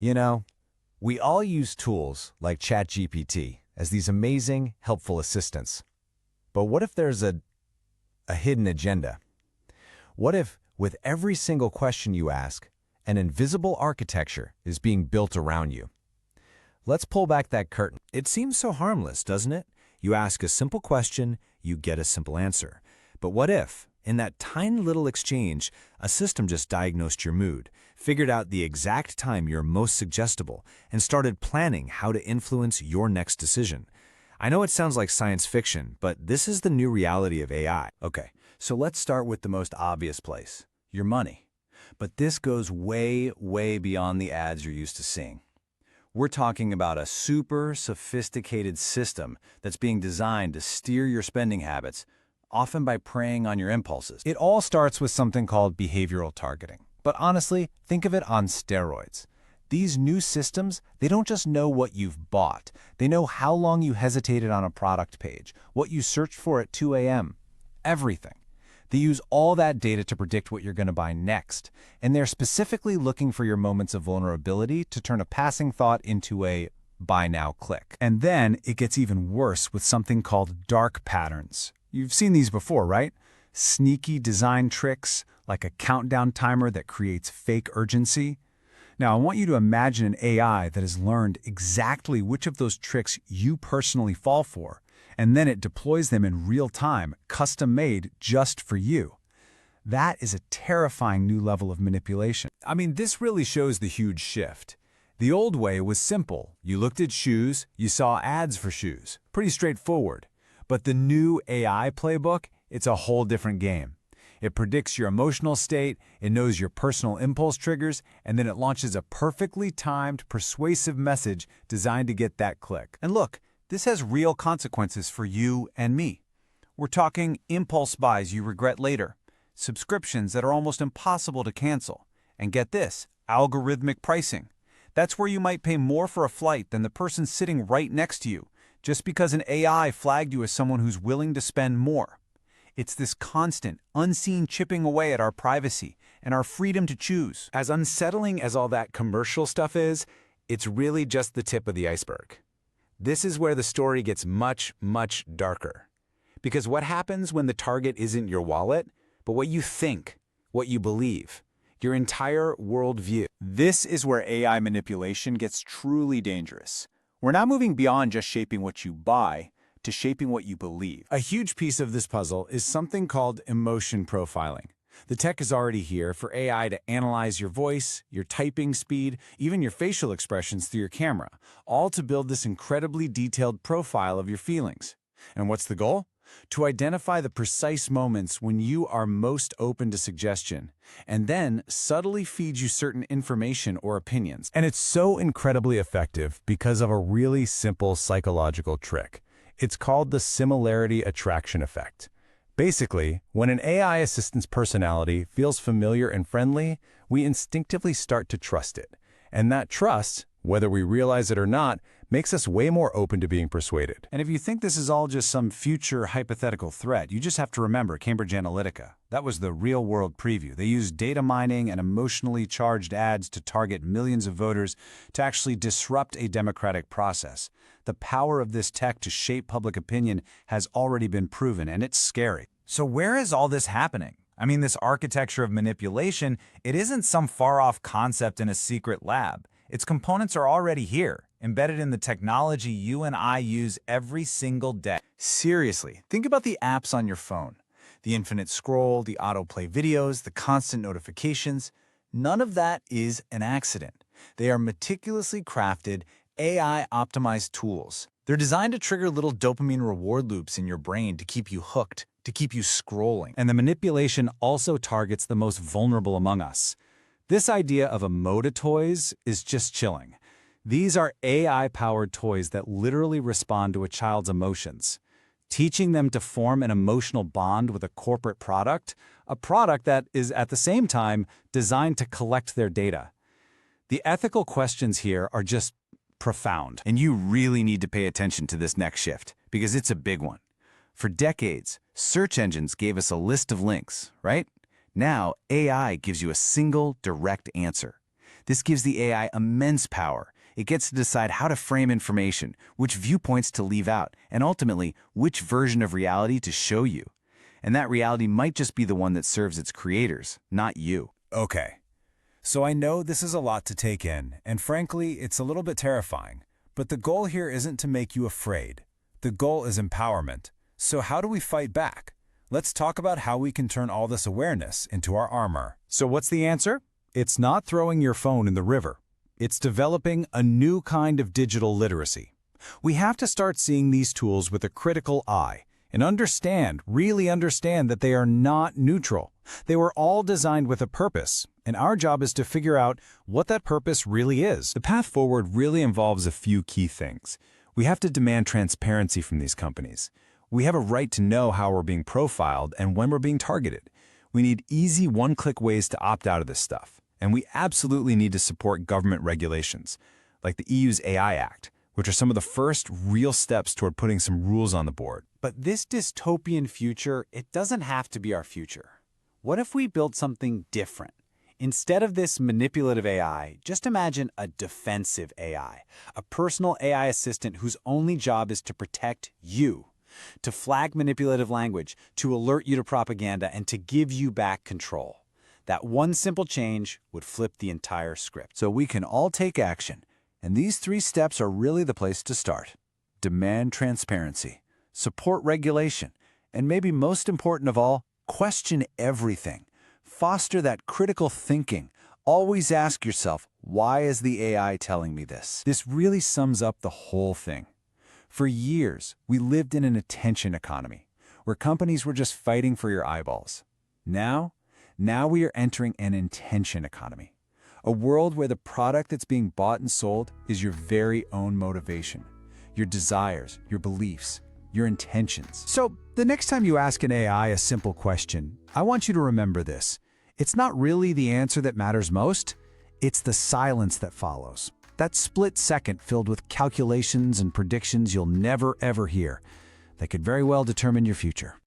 You know, we all use tools like ChatGPT as these amazing, helpful assistants. But what if there's a hidden agenda? What if, with every single question you ask, an invisible architecture is being built around you? Let's pull back that curtain. It seems so harmless, doesn't it? You ask a simple question, you get a simple answer. But what if, in that tiny little exchange, a system just diagnosed your mood, figured out the exact time you're most suggestible, and started planning how to influence your next decision? I know it sounds like science fiction, but this is the new reality of AI. Okay, so let's start with the most obvious place, your money. But this goes way, way beyond the ads you're used to seeing. We're talking about a super sophisticated system that's being designed to steer your spending habits, often by preying on your impulses. It all starts with something called behavioral targeting. But honestly, think of it on steroids. These new systems, they don't just know what you've bought. They know how long you hesitated on a product page, what you searched for at 2 a.m., everything. They use all that data to predict what you're going to buy next, and they're specifically looking for your moments of vulnerability to turn a passing thought into a buy now click. And then it gets even worse with something called dark patterns. You've seen these before, right? Sneaky design tricks, like a countdown timer that creates fake urgency. Now, I want you to imagine an AI that has learned exactly which of those tricks you personally fall for, and then it deploys them in real time, custom-made just for you. That is a terrifying new level of manipulation. I mean, this really shows the huge shift. The old way was simple. You looked at shoes, you saw ads for shoes. Pretty straightforward. But the new AI playbook, it's a whole different game. It predicts your emotional state, it knows your personal impulse triggers, and then it launches a perfectly timed, persuasive message designed to get that click. And look, this has real consequences for you and me. We're talking impulse buys you regret later, subscriptions that are almost impossible to cancel, and get this, algorithmic pricing. That's where you might pay more for a flight than the person sitting right next to you, just because an AI flagged you as someone who's willing to spend more. It's this constant, unseen chipping away at our privacy and our freedom to choose. As unsettling as all that commercial stuff is, it's really just the tip of the iceberg. This is where the story gets much, much darker. Because what happens when the target isn't your wallet, but what you think, what you believe, your entire worldview? This is where AI manipulation gets truly dangerous. We're now moving beyond just shaping what you buy to shaping what you believe. A huge piece of this puzzle is something called emotion profiling. The tech is already here for AI to analyze your voice, your typing speed, even your facial expressions through your camera, all to build this incredibly detailed profile of your feelings. And what's the goal? To identify the precise moments when you are most open to suggestion, and then subtly feed you certain information or opinions. And it's so incredibly effective because of a really simple psychological trick. It's called the similarity attraction effect. Basically, when an AI assistant's personality feels familiar and friendly, we instinctively start to trust it. And that trust, whether we realize it or not, makes us way more open to being persuaded. And if you think this is all just some future hypothetical threat, you just have to remember Cambridge Analytica. That was the real-world preview. They used data mining and emotionally charged ads to target millions of voters to actually disrupt a democratic process. The power of this tech to shape public opinion has already been proven, and it's scary. So where is all this happening? I mean, this architecture of manipulation, it isn't some far-off concept in a secret lab. Its components are already here, embedded in the technology you and I use every single day. Seriously, think about the apps on your phone. The infinite scroll, the autoplay videos, the constant notifications. None of that is an accident. They are meticulously crafted, AI-optimized tools. They're designed to trigger little dopamine reward loops in your brain to keep you hooked, to keep you scrolling. And the manipulation also targets the most vulnerable among us. This idea of emoji toys is just chilling. These are AI-powered toys that literally respond to a child's emotions, teaching them to form an emotional bond with a corporate product, a product that is at the same time designed to collect their data. The ethical questions here are just profound. And you really need to pay attention to this next shift, because it's a big one. For decades, search engines gave us a list of links, right? Now, AI gives you a single, direct answer. This gives the AI immense power. It gets to decide how to frame information, which viewpoints to leave out, and ultimately, which version of reality to show you. And that reality might just be the one that serves its creators, not you. Okay. So I know this is a lot to take in, and frankly, it's a little bit terrifying. But the goal here isn't to make you afraid. The goal is empowerment. So how do we fight back? Let's talk about how we can turn all this awareness into our armor. So what's the answer? It's not throwing your phone in the river. It's developing a new kind of digital literacy. We have to start seeing these tools with a critical eye and really understand that they are not neutral. They were all designed with a purpose, and our job is to figure out what that purpose really is. The path forward really involves a few key things. We have to demand transparency from these companies. We have a right to know how we're being profiled and when we're being targeted. We need easy one-click ways to opt out of this stuff. And we absolutely need to support government regulations, like the EU's AI Act, which are some of the first real steps toward putting some rules on the board. But this dystopian future, it doesn't have to be our future. What if we built something different? Instead of this manipulative AI, just imagine a defensive AI, a personal AI assistant whose only job is to protect you, to flag manipulative language, to alert you to propaganda, and to give you back control. That one simple change would flip the entire script. So we can all take action, and these 3 steps are really the place to start. Demand transparency, support regulation, and maybe most important of all, question everything. Foster that critical thinking. Always ask yourself, why is the AI telling me this? This really sums up the whole thing. For years, we lived in an attention economy, where companies were just fighting for your eyeballs. Now we are entering an intention economy, a world where the product that's being bought and sold is your very own motivation, your desires, your beliefs, your intentions. So the next time you ask an AI a simple question, I want you to remember this. It's not really the answer that matters most. It's the silence that follows. That split second filled with calculations and predictions you'll never, ever hear that could very well determine your future.